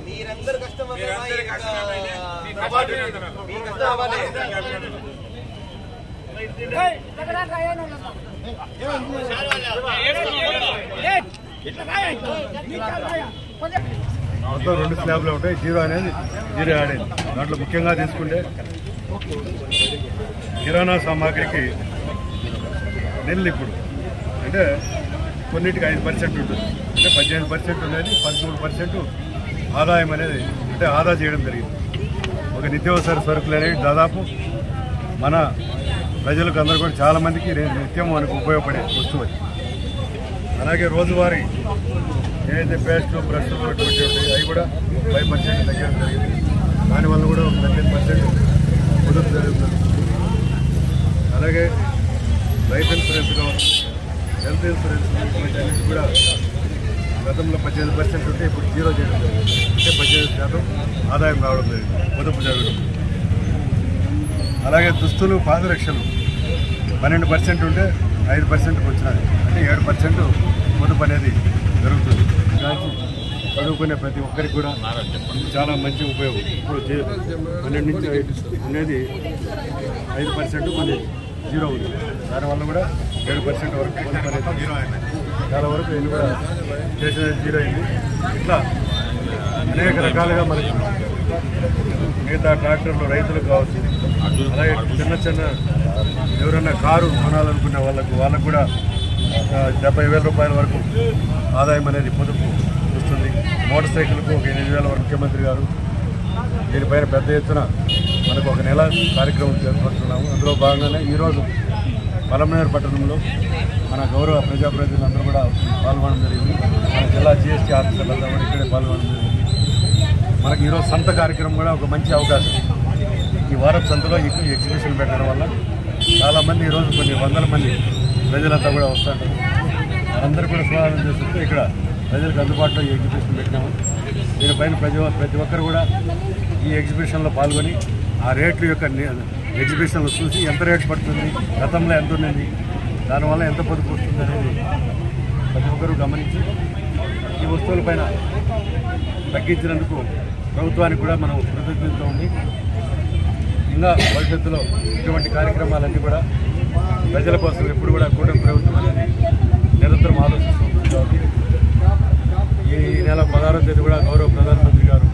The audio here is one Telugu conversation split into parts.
మీరందరూ కష్టం మొత్తం 2 స్లాబ్లు ఉంటాయి. జీరో అనేది జీరో ఆడేది. దాంట్లో ముఖ్యంగా తీసుకుంటే కిరాణా సామాగ్రికి నెల్లు ఇప్పుడు అంటే కొన్నిటికి 5% ఉంటుంది. అంటే 18% ఉండేది 13% ఆదాయం అనేది అంటే ఆదా చేయడం జరిగింది. ఒక నిత్యావసర సరుకులు అనేవి దాదాపు మన ప్రజలకు అందరూ కూడా చాలామందికి నిత్యం మనకు ఉపయోగపడే వస్తువు. అలాగే రోజువారీ ఏదైతే పేస్ట్లు బ్రష్లు అటువంటి ఉంటాయి అవి కూడా 5% తగ్గడం జరిగింది. దానివల్ల కూడా 15% పొదుపు జరుగుతుంది. అలాగే లైఫ్ ఇన్సూరెన్స్ కావచ్చు, హెల్త్ ఇన్సూరెన్స్ వీటన్నిటి కూడా గతంలో 18% ఉంటే ఇప్పుడు జీరో చేయడం జరిగింది. అంటే 18% ఆదాయం రావడం జరిగింది, పొదుపు జరగడం. అలాగే దుస్తులు పాదరక్షలు 12% ఉంటే 5%కి వచ్చినాయి. అంటే 7% పొదుపు అనేది జరుగుతుంది. దానికి చదువుకునే ప్రతి ఒక్కరికి కూడా చాలా మంచి ఉపయోగం. ఇప్పుడు 12 నుంచి ఉండేది 5% కొన్ని జీరో ఉంది. దానివల్ల కూడా 7% వరకు పొదుపు అనేది జీరో అయింది. చాలా వరకు ఇది కూడా చేసేది జీరో అయింది. ఇట్లా అనేక రకాలుగా మనకి మిగతా ట్రాక్టర్లు రైతులకు కావచ్చు, అలాగే చిన్న ఎవరైనా కారు కొనాలనుకునే వాళ్ళకు కూడా 70,000 రూపాయల వరకు ఆదాయం అనేది పొదుపు వస్తుంది. మోటార్ సైకిల్కు ఒక 8,000 వరకు ముఖ్యమంత్రి గారు దీనిపైన పెద్ద ఎత్తున మనకు ఒక నెల కార్యక్రమం చేపడుతున్నాము. అందులో భాగంగానే ఈరోజు పలమనేరు పట్టణంలో మన గౌరవ ప్రజాప్రతినిధులందరూ కూడా పాల్గొనడం జరిగింది. మన జిల్లా GST ఆఫీసర్లందరూ కూడా ఇక్కడే పాల్గొనడం జరిగింది. మనకి ఈరోజు సంత కార్యక్రమం కూడా ఒక మంచి అవకాశం. ఈ వారపు సంతలో ఎగ్జిబిషన్ పెట్టడం వల్ల చాలామంది ఈరోజు కొన్ని వందల మంది ప్రజలంతా కూడా వస్తుంటారు. అందరూ కూడా స్వాగతం చేస్తూ ఇక్కడ ప్రజలకు అందుబాటులో ఈ ఎగ్జిబిషన్ పెట్టినాము. దీనిపైన ప్రతి ఒక్కరు కూడా ఈ ఎగ్జిబిషన్లో పాల్గొని ఆ రేట్లు యొక్క ఎగ్జిబిషన్లు చూసి ఎంత రేటు పడుతుంది, గతంలో ఎంత ఉంది, దానివల్ల ఎంత పొదుపు వస్తుంది అనేది ప్రతి ఒక్కరూ గమనించి ఈ వస్తువులపైన తగ్గించినందుకు ప్రభుత్వానికి కూడా మనం కృతజ్ఞతతో ఉండి ఇంకా భవిష్యత్తులో ఇటువంటి కార్యక్రమాలన్నీ కూడా ప్రజల కోసం ఎప్పుడు కూడా కూటమి ప్రభుత్వం అనేది నిరంతరం ఆలోచిస్తుంది. కాబట్టి ఈ నెల 16వ తేదీ కూడా గౌరవ ప్రధానమంత్రి గారు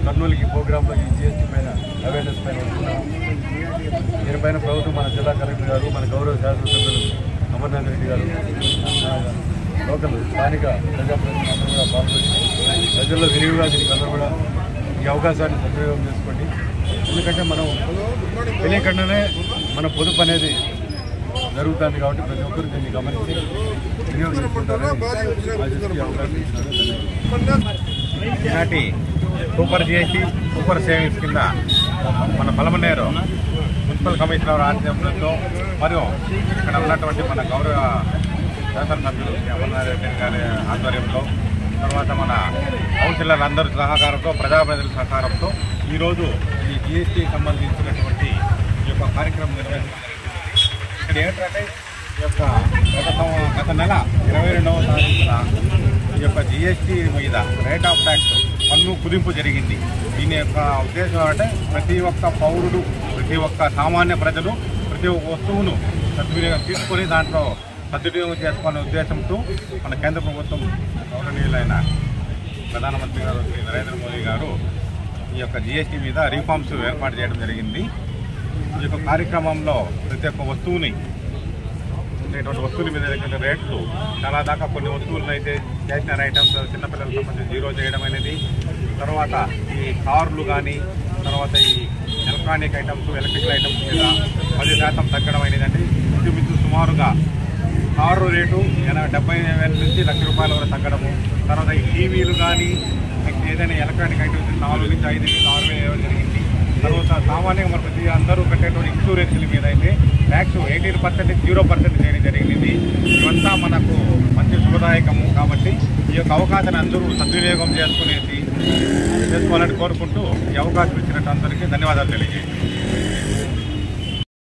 కర్నూలుకి ప్రోగ్రాంలో ఈ GST పైన అవేర్నెస్ పైన వస్తున్నాము. దీనిపైన ప్రభుత్వం మన జిల్లా కలెక్టర్ గారు, మన గౌరవ శాసనసభ్యులు అమర్నాథ్ రెడ్డి గారు, లోకల్ స్థానిక ప్రజాప్రతినిధులు కూడా పాల్గొని ప్రజల్లో విరివిగా దీనికి అందరూ కూడా ఈ అవకాశాన్ని సద్వినియోగం చేసుకోండి. ఎందుకంటే మనం తెలియకుండానే మన పొదుపు అనేది జరుగుతుంది. కాబట్టి ప్రతి ఒక్కరు దీన్ని గమనించి ఈనాటి సూపర్ GST సూపర్ సేవింగ్స్ కింద మన పలమనేరు మున్సిపల్ కమిషనర్ ఆధ్వర్యంలో మరియు ఇక్కడ ఉన్నటువంటి మన గౌరవ శాసనసభ్యులు అమర్నాథ్ రెడ్డి గారి ఆధ్వర్యంలో, తర్వాత మన కౌన్సిలర్లందరి సహకారంతో, ప్రజాప్రతినిధుల సహకారంతో ఈరోజు ఈ GST సంబంధించినటువంటి ఈ యొక్క కార్యక్రమం నిర్వహించడం జరుగుతుంది. ఇక్కడ ఏంటంటే ఈ యొక్క గత నెల 22వ తారీఖున ఈ యొక్క GST మీద రేట్ ఆఫ్ ట్యాక్స్ పన్ను కుదింపు జరిగింది. దీని యొక్క ఉద్దేశం అంటే ప్రతి ఒక్క పౌరుడు, ప్రతి ఒక్క సామాన్య ప్రజలు ప్రతి ఒక్క వస్తువును సద్వినియోగం తీసుకొని దాంట్లో సద్వినియోగం చేసుకునే ఉద్దేశంతో మన కేంద్ర ప్రభుత్వం గౌరవనీయులైన ప్రధానమంత్రి గారు శ్రీ నరేంద్ర మోదీ గారు ఈ యొక్క GST మీద రీఫార్మ్స్ ఏర్పాటు చేయడం జరిగింది. ఈ యొక్క కార్యక్రమంలో ప్రతి ఒక్క వస్తువుని ఇటువంటి వస్తువుల మీద రేట్లు చాలా దాకా కొన్ని వస్తువులను అయితే స్టేషనరీ ఐటమ్స్ చిన్నపిల్లలకు సంబంధించి జీరో చేయడం అనేది, తర్వాత ఈ కార్లు కానీ, తర్వాత ఈ ఎలక్ట్రానిక్ ఐటమ్స్, ఎలక్ట్రికల్ ఐటమ్స్ మీద 10% తగ్గడం అనేది. అంటే ఇంచుమించు సుమారుగా కారు రేటు 70,000 నుంచి ₹1,00,000 వరకు తగ్గడము. తర్వాత ఈ టీవీలు కానీ ఏదైనా ఎలక్ట్రానిక్ ఐటమ్స్ 4,000 నుంచి 5,000, 6,000 జరిగింది. తర్వాత సామాన్యంగా మన ప్రతి అందరూ కట్టేటువంటి ఇన్సూరెన్స్ల మీద అయితే ట్యాక్స్ 18% 0% చేయడం జరిగింది. ఇవంతా మనకు మంచి శుభదాయకము కాబట్టి ఈ యొక్క అవకాశాన్ని అందరూ సద్వినియోగం చేసుకోవాలని కోరుకుంటూ ఈ అవకాశం ఇచ్చినట్టు అందరికీ ధన్యవాదాలు తెలియజేయండి.